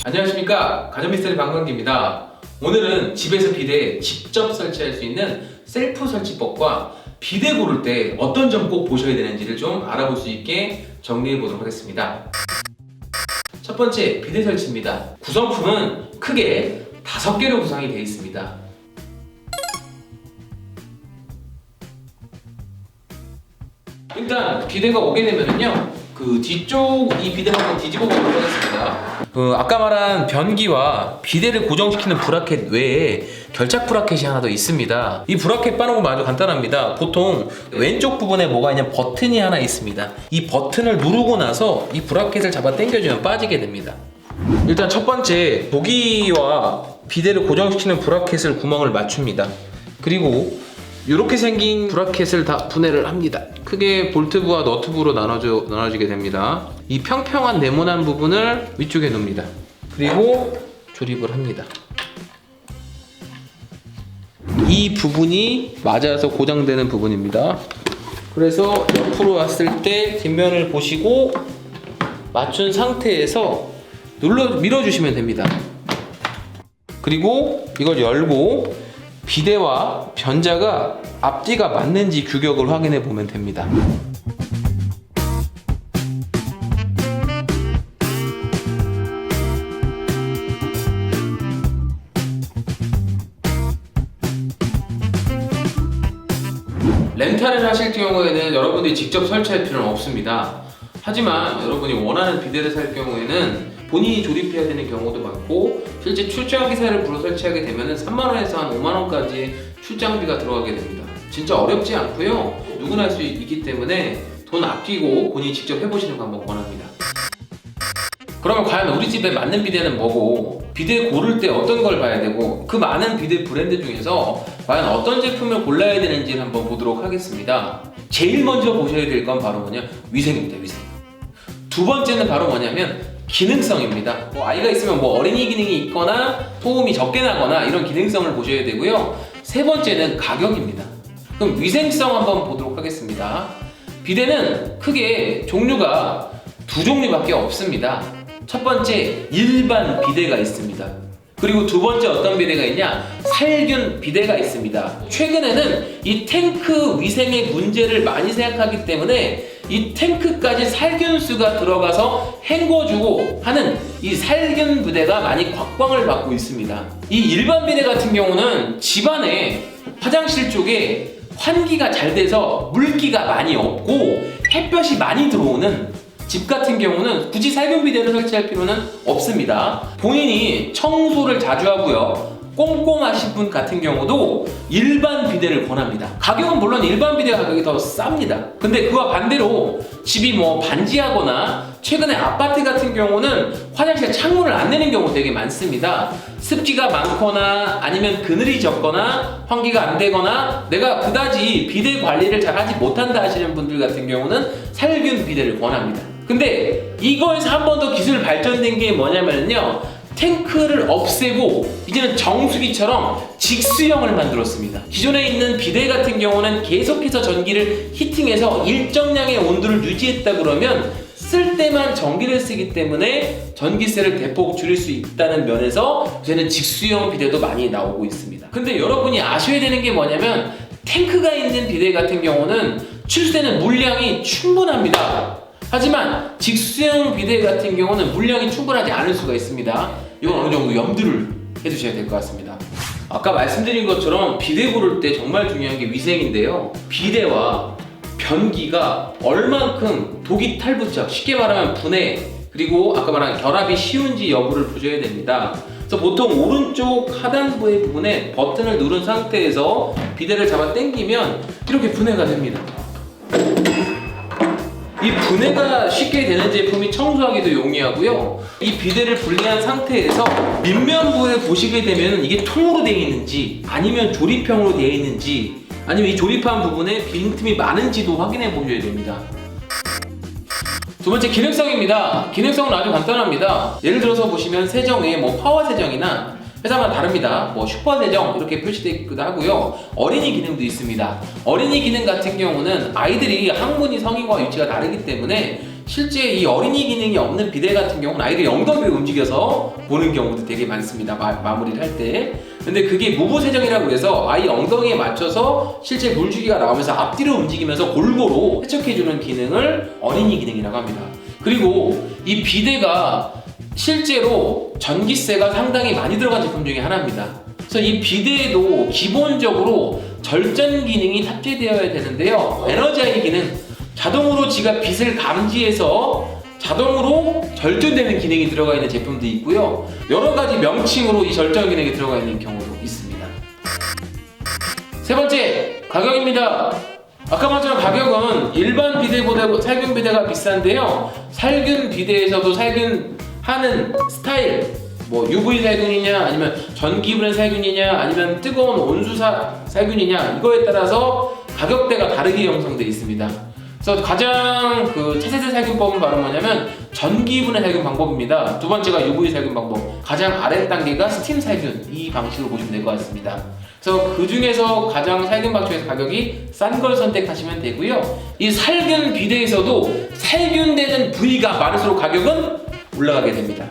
안녕하십니까, 가전미스터리 방광기입니다. 오늘은 집에서 비데 직접 설치할 수 있는 셀프 설치법과 비데 고를 때 어떤 점 꼭 보셔야 되는지를 좀 알아볼 수 있게 정리해 보도록 하겠습니다. 첫 번째, 비데 설치입니다. 구성품은 크게 5개로 구성이 되어 있습니다. 일단 비데가 오게 되면은요, 그 뒤쪽 이 비데를 한번 뒤집어 보도록 하겠습니다. 아까 말한 변기와 비데를 고정시키는 브라켓 외에 결착 브라켓이 하나 더 있습니다. 이 브라켓 빠는 건 아주 간단합니다. 보통 왼쪽 부분에 뭐가 있냐면 버튼이 하나 있습니다. 이 버튼을 누르고 나서 이 브라켓을 잡아 당겨주면 빠지게 됩니다. 일단 첫 번째, 도기와 비데를 고정시키는 브라켓을 구멍을 맞춥니다. 그리고 이렇게 생긴 브라켓을 다 분해를 합니다. 크게 볼트부와 너트부로 나눠지게 됩니다. 이 평평한 네모난 부분을 위쪽에 놓습니다. 그리고 조립을 합니다. 이 부분이 맞아서 고정되는 부분입니다. 그래서 옆으로 왔을 때 뒷면을 보시고 맞춘 상태에서 밀어주시면 됩니다. 그리고 이걸 열고 비데와 변자가 앞뒤가 맞는지 규격을 확인해 보면 됩니다. 렌탈을 하실 경우에는 여러분들이 직접 설치할 필요는 없습니다. 하지만 여러분이 원하는 비데를 살 경우에는 본인이 조립해야 되는 경우도 많고, 실제 출장 기사를 불러 설치하게 되면 3만원에서 한 5만원까지 출장비가 들어가게 됩니다. 진짜 어렵지 않고요, 누구나 할 수 있기 때문에 돈 아끼고 본인이 직접 해보시는 거 한번 권합니다. 그러면 과연 우리 집에 맞는 비데는 뭐고, 비데 고를 때 어떤 걸 봐야 되고, 그 많은 비데 브랜드 중에서 과연 어떤 제품을 골라야 되는지를 한번 보도록 하겠습니다. 제일 먼저 보셔야 될 건 바로 위생입니다. 위생. 두 번째는 바로 기능성입니다. 아이가 있으면 어린이 기능이 있거나 소음이 적게 나거나 이런 기능성을 보셔야 되고요. 세 번째는 가격입니다. 그럼 위생성 한번 보도록 하겠습니다. 비데는 크게 종류가 두 종류밖에 없습니다. 첫 번째, 일반 비데가 있습니다. 그리고 두 번째 어떤 비데가 있냐? 살균 비데가 있습니다. 최근에는 이 탱크 위생의 문제를 많이 생각하기 때문에 이 탱크까지 살균수가 들어가서 헹궈주고 하는 이 살균 비데가 많이 곽광을 받고 있습니다. 이 일반 비데 같은 경우는 집안에 화장실 쪽에 환기가 잘 돼서 물기가 많이 없고 햇볕이 많이 들어오는 집 같은 경우는 굳이 살균 비데를 설치할 필요는 없습니다. 본인이 청소를 자주 하고요, 꼼꼼하신 분 같은 경우도 일반 비데를 권합니다. 가격은 물론 일반 비데 가격이 더 쌉니다. 근데 그와 반대로 집이 반지하거나 최근에 아파트 같은 경우는 화장실 창문을 안 내는 경우 되게 많습니다. 습기가 많거나 아니면 그늘이 적거나 환기가 안 되거나 내가 그다지 비데 관리를 잘 하지 못한다 하시는 분들 같은 경우는 살균 비데를 권합니다. 근데 이거에서 한 번 더 기술 발전된 게 뭐냐면요, 탱크를 없애고 이제는 정수기처럼 직수형을 만들었습니다. 기존에 있는 비데 같은 경우는 계속해서 전기를 히팅해서 일정량의 온도를 유지했다 그러면 쓸 때만 전기를 쓰기 때문에 전기세를 대폭 줄일 수 있다는 면에서 요새는 직수형 비데도 많이 나오고 있습니다. 근데 여러분이 아셔야 되는 게 뭐냐면, 탱크가 있는 비데 같은 경우는 출시되는 물량이 충분합니다. 하지만 직수형 비데 같은 경우는 물량이 충분하지 않을 수가 있습니다. 이건 어느 정도 염두를 해주셔야 될 것 같습니다. 아까 말씀드린 것처럼 비데 고를 때 정말 중요한 게 위생인데요, 비데와 변기가 얼만큼 독이 탈부착, 쉽게 말하면 분해, 그리고 아까 말한 결합이 쉬운지 여부를 보셔야 됩니다. 그래서 보통 오른쪽 하단부의 부분에 버튼을 누른 상태에서 비데를 잡아 당기면 이렇게 분해가 됩니다. 이 분해가 쉽게 되는 제품이 청소하기도 용이하고요, 이 비데를 분리한 상태에서 밑면부에 보시게 되면 이게 통으로 되어 있는지 아니면 조립형으로 되어 있는지 아니면 이 조립한 부분에 빈틈이 많은지도 확인해 보셔야 됩니다. 두 번째, 기능성입니다. 기능성은 아주 간단합니다. 예를 들어서 보시면 세정에 파워 세정이나 회사마다 다릅니다. 슈퍼 세정 이렇게 표시되어 있기도 하고요, 어린이 기능도 있습니다. 어린이 기능 같은 경우는 아이들이 항문이 성인과 위치가 다르기 때문에 실제 이 어린이 기능이 없는 비데 같은 경우는 아이들이 엉덩이를 움직여서 보는 경우도 되게 많습니다. 마무리를 할 때. 근데 그게 무브 세정이라고 해서 아이 엉덩이에 맞춰서 실제 물주기가 나오면서 앞뒤로 움직이면서 골고루 세척해주는 기능을 어린이 기능이라고 합니다. 그리고 이 비데가 실제로 전기세가 상당히 많이 들어간 제품 중에 하나입니다. 그래서 이 비데에도 기본적으로 절전 기능이 탑재되어야 되는데요. 에너자이 기능, 자동으로 지가 빛을 감지해서 자동으로 절전되는 기능이 들어가 있는 제품도 있고요. 여러 가지 명칭으로 이 절전 기능이 들어가 있는 경우도 있습니다. 세 번째, 가격입니다. 아까 말처럼 가격은 일반 비데보다 살균 비데가 비싼데요. 살균 비데에서도 살균하는 스타일, 뭐 UV 살균이냐, 아니면 전기분해 살균이냐, 아니면 뜨거운 온수 살균이냐, 이거에 따라서 가격대가 다르게 형성되어 있습니다. 그래서 가장 차세대 살균법은 바로 뭐냐면 전기분해 살균 방법입니다. 두 번째가 UV 살균 방법, 가장 아래 단계가 스팀 살균, 이 방식으로 보시면 될 것 같습니다. 그래서 그 중에서 가장 살균 방식에서 가격이 싼 걸 선택하시면 되고요. 이 살균 비데에서도 살균되는 부위가 많을수록 가격은 올라가게 됩니다.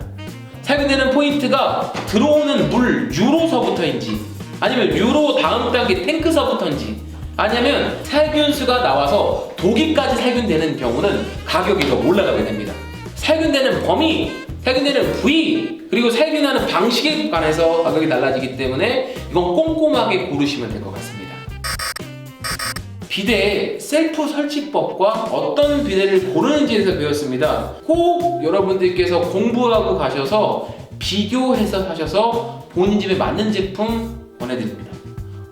살균되는 포인트가 들어오는 물 유로서부터인지, 아니면 유로 다음 단계 탱크서부터인지, 아니면 살균수가 나와서 독이까지 살균되는 경우는 가격이 더 올라가게 됩니다. 살균되는 범위, 살균되는 부위, 그리고 살균하는 방식에 관해서 가격이 달라지기 때문에 이건 꼼꼼하게 고르시면 될 것 같습니다. 비데 셀프 설치법과 어떤 비데를 고르는지에 대해서 배웠습니다. 꼭 여러분들께서 공부하고 가셔서 비교해서 하셔서 본인 집에 맞는 제품 권해드립니다.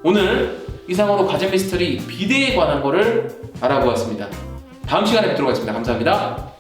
오늘 이상으로 가전 미스터리 비데에 관한 거를 알아보았습니다. 다음 시간에 뵙도록 하겠습니다. 감사합니다.